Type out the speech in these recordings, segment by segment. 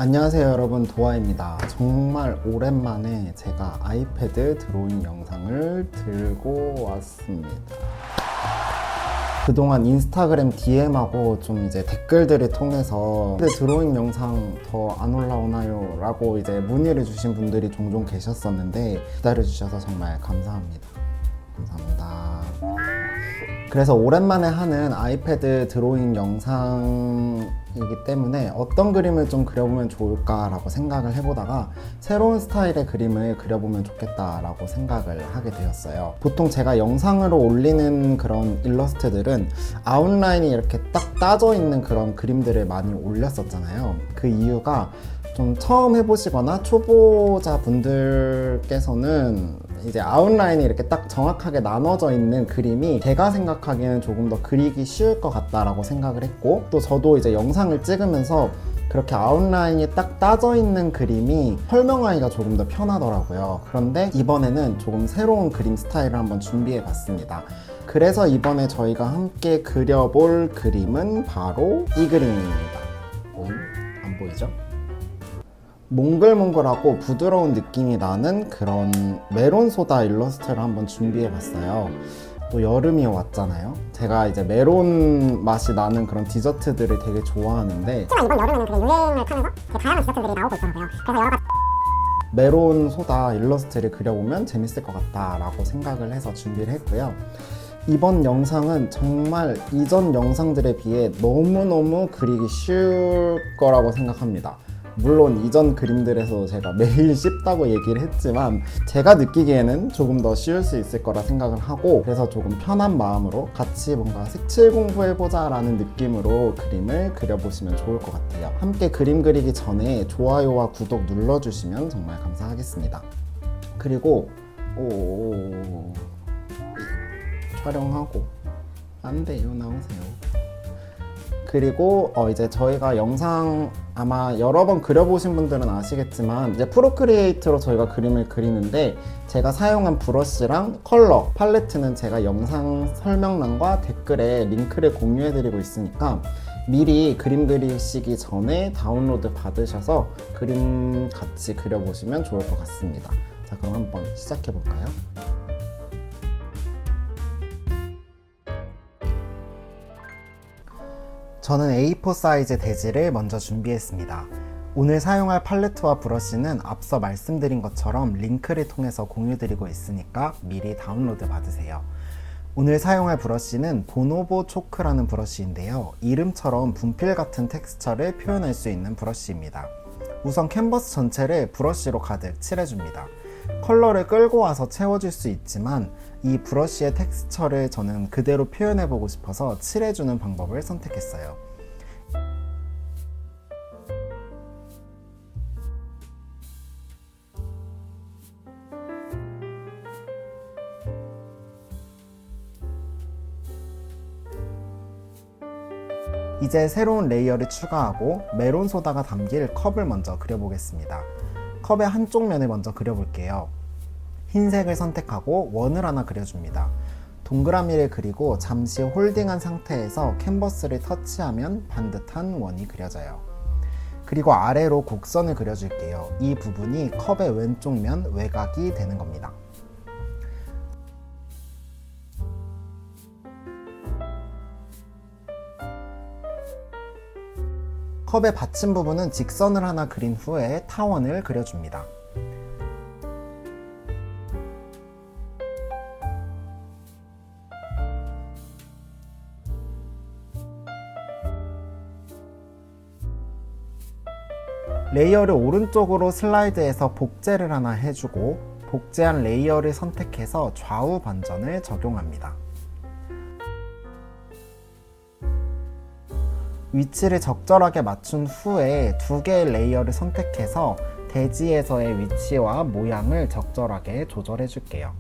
안녕하세요 여러분, 도아입니다. 정말 오랜만에 제가 아이패드 드로잉 영상을 들고 왔습니다. 그동안 인스타그램 DM하고 좀 이제 댓글들을 통해서 드로잉 영상 더 안 올라오나요? 라고 이제 문의를 주신 분들이 종종 계셨었는데 기다려주셔서 정말 감사합니다. 감사합니다. 그래서 오랜만에 하는 아이패드 드로잉 영상이기 때문에 어떤 그림을 좀 그려보면 좋을까라고 생각을 해보다가 새로운 스타일의 그림을 그려보면 좋겠다라고 생각을 하게 되었어요. 보통 제가 영상으로 올리는 그런 일러스트들은 아웃라인이 이렇게 딱 따져 있는 그런 그림들을 많이 올렸었잖아요. 그 이유가 좀 처음 해보시거나 초보자 분들께서는 이제 아웃라인이 이렇게 딱 정확하게 나눠져 있는 그림이 제가 생각하기에는 조금 더 그리기 쉬울 것 같다라고 생각을 했고, 또 저도 이제 영상을 찍으면서 그렇게 아웃라인이 딱 따져 있는 그림이 설명하기가 조금 더 편하더라고요. 그런데 이번에는 조금 새로운 그림 스타일을 한번 준비해 봤습니다. 그래서 이번에 저희가 함께 그려볼 그림은 바로 이 그림입니다. 안 보이죠? 몽글몽글하고 부드러운 느낌이 나는 그런 메론소다 일러스트를 한번 준비해 봤어요. 또 여름이 왔잖아요. 제가 이제 메론 맛이 나는 그런 디저트들을 되게 좋아하는데 특히나 이번 여름에는 그게 유행을 타면서 되게 다양한 디저트들이 나오고 있더라고요. 그래서 여러 가지 메론 소다 일러스트를 그려보면 재밌을 것 같다라고 생각을 해서 준비를 했고요. 이번 영상은 정말 이전 영상들에 비해 너무너무 그리기 쉬울 거라고 생각합니다. 물론 이전 그림들에서 제가 매일 쉽다고 얘기를 했지만 제가 느끼기에는 조금 더 쉬울 수 있을 거라 생각을 하고, 그래서 조금 편한 마음으로 같이 뭔가 색칠 공부해보자 라는 느낌으로 그림을 그려보시면 좋을 것 같아요. 함께 그림 그리기 전에 좋아요와 구독 눌러주시면 정말 감사하겠습니다. 그리고 촬영하고 안 돼요, 나오세요. 그리고 이제 저희가 영상 아마 여러 번 그려보신 분들은 아시겠지만 이제 프로크리에이트로 저희가 그림을 그리는데 제가 사용한 브러쉬랑 컬러 팔레트는 제가 영상 설명란과 댓글에 링크를 공유해드리고 있으니까 미리 그림 그리시기 전에 다운로드 받으셔서 그림 같이 그려보시면 좋을 것 같습니다. 자, 그럼 한번 시작해 볼까요? 저는 A4 사이즈 대지를 먼저 준비했습니다. 오늘 사용할 팔레트와 브러쉬는 앞서 말씀드린 것처럼 링크를 통해서 공유드리고 있으니까 미리 다운로드 받으세요. 오늘 사용할 브러쉬는 보노보 초크라는 브러쉬인데요. 이름처럼 분필 같은 텍스처를 표현할 수 있는 브러쉬입니다. 우선 캔버스 전체를 브러쉬로 가득 칠해줍니다. 컬러를 끌고 와서 채워줄 수 있지만 이 브러쉬의 텍스처를 저는 그대로 표현해보고 싶어서 칠해주는 방법을 선택했어요. 이제 새로운 레이어를 추가하고 메론소다가 담길 컵을 먼저 그려보겠습니다. 컵의 한쪽 면을 먼저 그려볼게요. 흰색을 선택하고 원을 하나 그려줍니다. 동그라미를 그리고 잠시 홀딩한 상태에서 캔버스를 터치하면 반듯한 원이 그려져요. 그리고 아래로 곡선을 그려줄게요. 이 부분이 컵의 왼쪽 면 외곽이 되는 겁니다. 컵의 받침 부분은 직선을 하나 그린 후에 타원을 그려줍니다. 레이어를 오른쪽으로 슬라이드해서 복제를 하나 해주고 복제한 레이어를 선택해서 좌우 반전을 적용합니다. 위치를 적절하게 맞춘 후에 두 개의 레이어를 선택해서 대지에서의 위치와 모양을 적절하게 조절해 줄게요.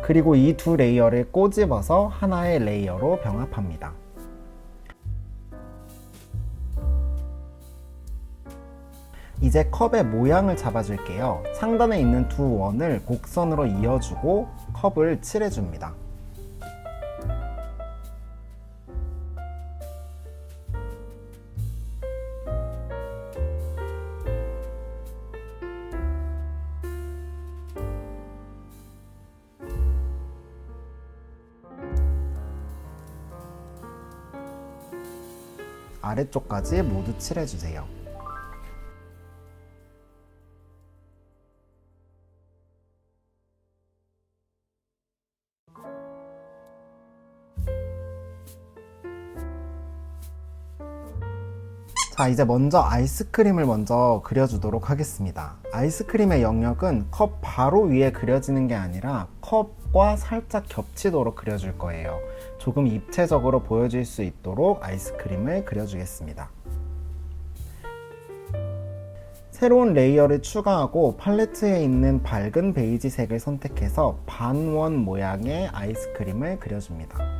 그리고 이 두 레이어를 꼬집어서 하나의 레이어로 병합합니다. 이제 컵의 모양을 잡아줄게요. 상단에 있는 두 원을 곡선으로 이어주고 컵을 칠해줍니다. 아래쪽까지 모두 칠해주세요. 자, 이제 먼저 아이스크림을 먼저 그려주도록 하겠습니다. 아이스크림의 영역은 컵 바로 위에 그려지는 게 아니라 컵과 살짝 겹치도록 그려줄 거예요. 조금 입체적으로 보여질 수 있도록 아이스크림을 그려주겠습니다. 새로운 레이어를 추가하고 팔레트에 있는 밝은 베이지색을 선택해서 반원 모양의 아이스크림을 그려줍니다.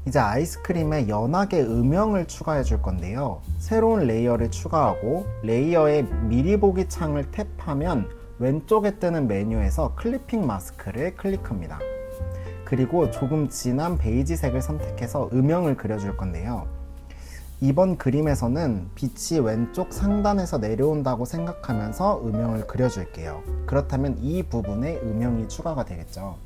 이제 아이스크림에 연하게 음영을 추가해 줄 건데요. 새로운 레이어를 추가하고 레이어의 미리 보기 창을 탭하면 왼쪽에 뜨는 메뉴에서 클리핑 마스크를 클릭합니다. 그리고 조금 진한 베이지색을 선택해서 음영을 그려줄 건데요. 이번 그림에서는 빛이 왼쪽 상단에서 내려온다고 생각하면서 음영을 그려줄게요. 그렇다면 이 부분에 음영이 추가가 되겠죠.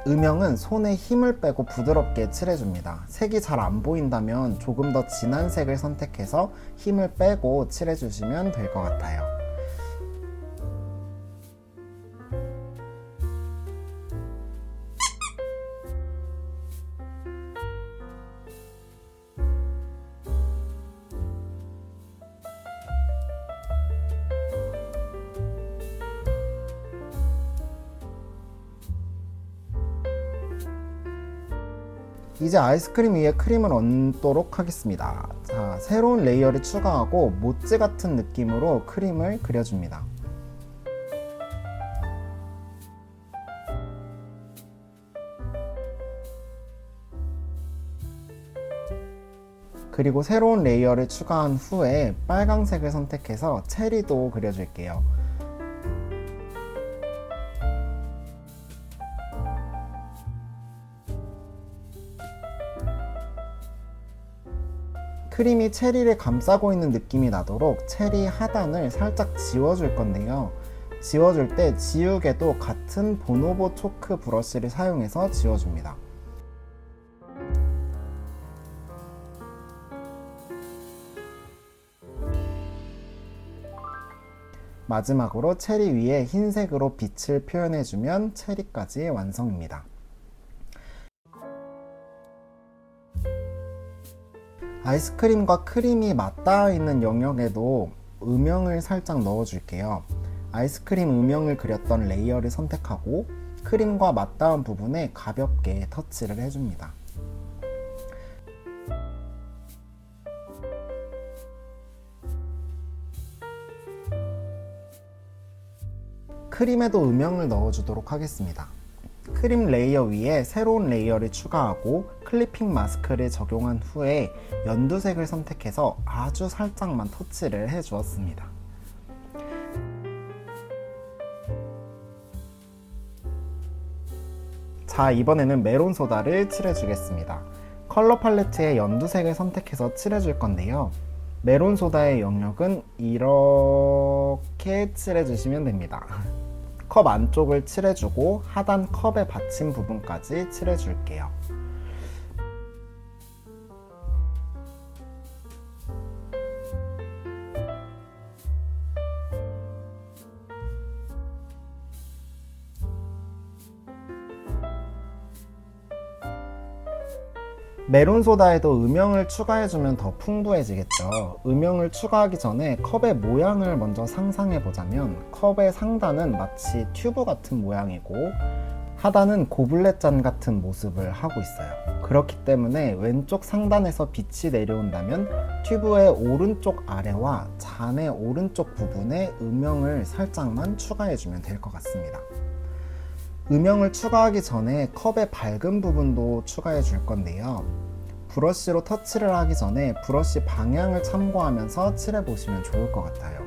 음영은 손에 힘을 빼고 부드럽게 칠해줍니다. 색이 잘 안 보인다면 조금 더 진한 색을 선택해서 힘을 빼고 칠해주시면 될 것 같아요. 이제 아이스크림 위에 크림을 얹도록 하겠습니다. 자, 새로운 레이어를 추가하고 모찌 같은 느낌으로 크림을 그려줍니다. 그리고 새로운 레이어를 추가한 후에 빨강색을 선택해서 체리도 그려줄게요. 크림이 체리를 감싸고 있는 느낌이 나도록 체리 하단을 살짝 지워줄 건데요. 지워줄 때 지우개도 같은 보노보 초크 브러쉬를 사용해서 지워줍니다. 마지막으로 체리 위에 흰색으로 빛을 표현해주면 체리까지 완성입니다. 아이스크림과 크림이 맞닿아 있는 영역에도 음영을 살짝 넣어줄게요. 아이스크림 음영을 그렸던 레이어를 선택하고 크림과 맞닿은 부분에 가볍게 터치를 해줍니다. 크림에도 음영을 넣어주도록 하겠습니다. 크림 레이어 위에 새로운 레이어를 추가하고 클리핑 마스크를 적용한 후에 연두색을 선택해서 아주 살짝만 터치를 해주었습니다. 자, 이번에는 메론 소다를 칠해주겠습니다. 컬러 팔레트에 연두색을 선택해서 칠해줄 건데요. 메론 소다의 영역은 이렇게 칠해주시면 됩니다. 컵 안쪽을 칠해주고 하단 컵의 받침 부분까지 칠해줄게요. 메론소다에도 음영을 추가해주면 더 풍부해지겠죠. 음영을 추가하기 전에 컵의 모양을 먼저 상상해보자면 컵의 상단은 마치 튜브 같은 모양이고 하단은 고블렛잔 같은 모습을 하고 있어요. 그렇기 때문에 왼쪽 상단에서 빛이 내려온다면 튜브의 오른쪽 아래와 잔의 오른쪽 부분에 음영을 살짝만 추가해주면 될 것 같습니다. 음영을 추가하기 전에 컵의 밝은 부분도 추가해 줄 건데요. 브러쉬로 터치를 하기 전에 브러쉬 방향을 참고하면서 칠해 보시면 좋을 것 같아요.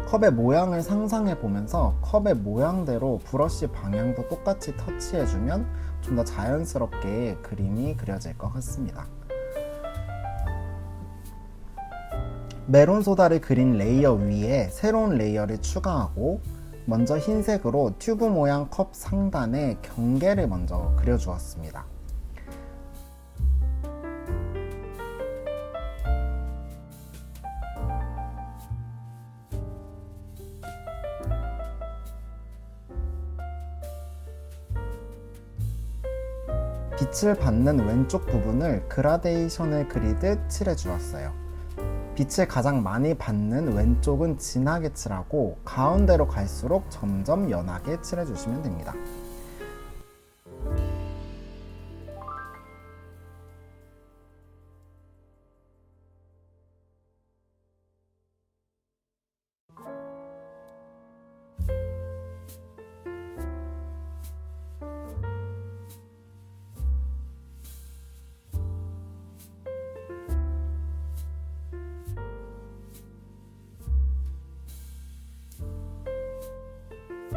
컵의 모양을 상상해 보면서 컵의 모양대로 브러쉬 방향도 똑같이 터치해 주면 좀 더 자연스럽게 그림이 그려질 것 같습니다. 메론소다를 그린 레이어 위에 새로운 레이어를 추가하고 먼저 흰색으로 튜브 모양 컵 상단에 경계를 먼저 그려주었습니다. 빛을 받는 왼쪽 부분을 그라데이션을 그리듯 칠해주었어요. 빛을 가장 많이 받는 왼쪽은 진하게 칠하고 가운데로 갈수록 점점 연하게 칠해주시면 됩니다.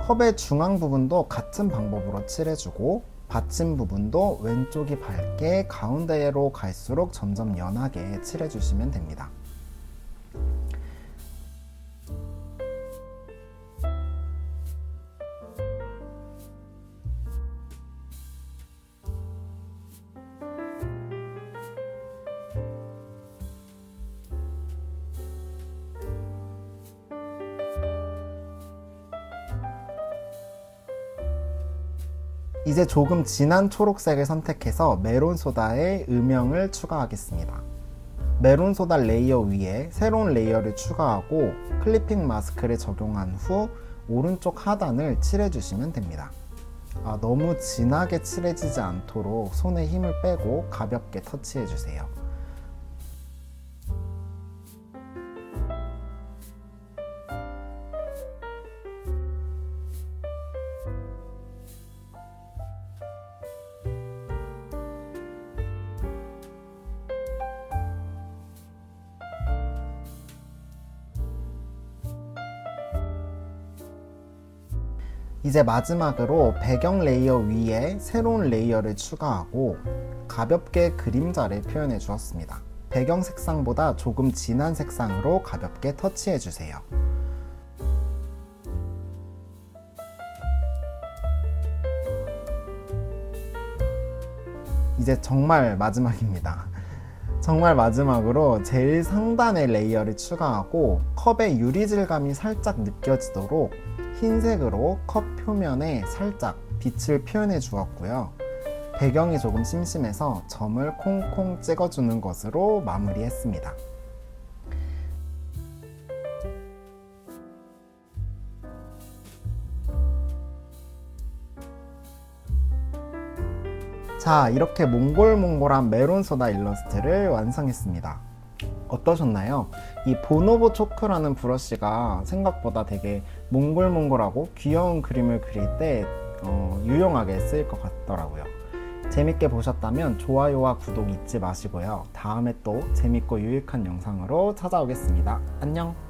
컵의 중앙 부분도 같은 방법으로 칠해주고 받침 부분도 왼쪽이 밝게 가운데로 갈수록 점점 연하게 칠해주시면 됩니다. 이제 조금 진한 초록색을 선택해서 메론소다에 음영을 추가하겠습니다. 메론소다 레이어 위에 새로운 레이어를 추가하고 클리핑 마스크를 적용한 후 오른쪽 하단을 칠해주시면 됩니다. 너무 진하게 칠해지지 않도록 손에 힘을 빼고 가볍게 터치해주세요. 이제 마지막으로 배경 레이어 위에 새로운 레이어를 추가하고 가볍게 그림자를 표현해 주었습니다. 배경 색상보다 조금 진한 색상으로 가볍게 터치해 주세요. 이제 정말 마지막입니다. 정말 마지막으로 제일 상단의 레이어를 추가하고 컵의 유리 질감이 살짝 느껴지도록 흰색으로 컵 표면에 살짝 빛을 표현해 주었고요. 배경이 조금 심심해서 점을 콩콩 찍어주는 것으로 마무리했습니다. 자, 이렇게 몽골몽골한 메론소다 일러스트를 완성했습니다. 어떠셨나요? 이 보노보 초크라는 브러쉬가 생각보다 되게 몽골몽골하고 귀여운 그림을 그릴 때 유용하게 쓰일 것 같더라고요. 재밌게 보셨다면 좋아요와 구독 잊지 마시고요. 다음에 또 재밌고 유익한 영상으로 찾아오겠습니다. 안녕!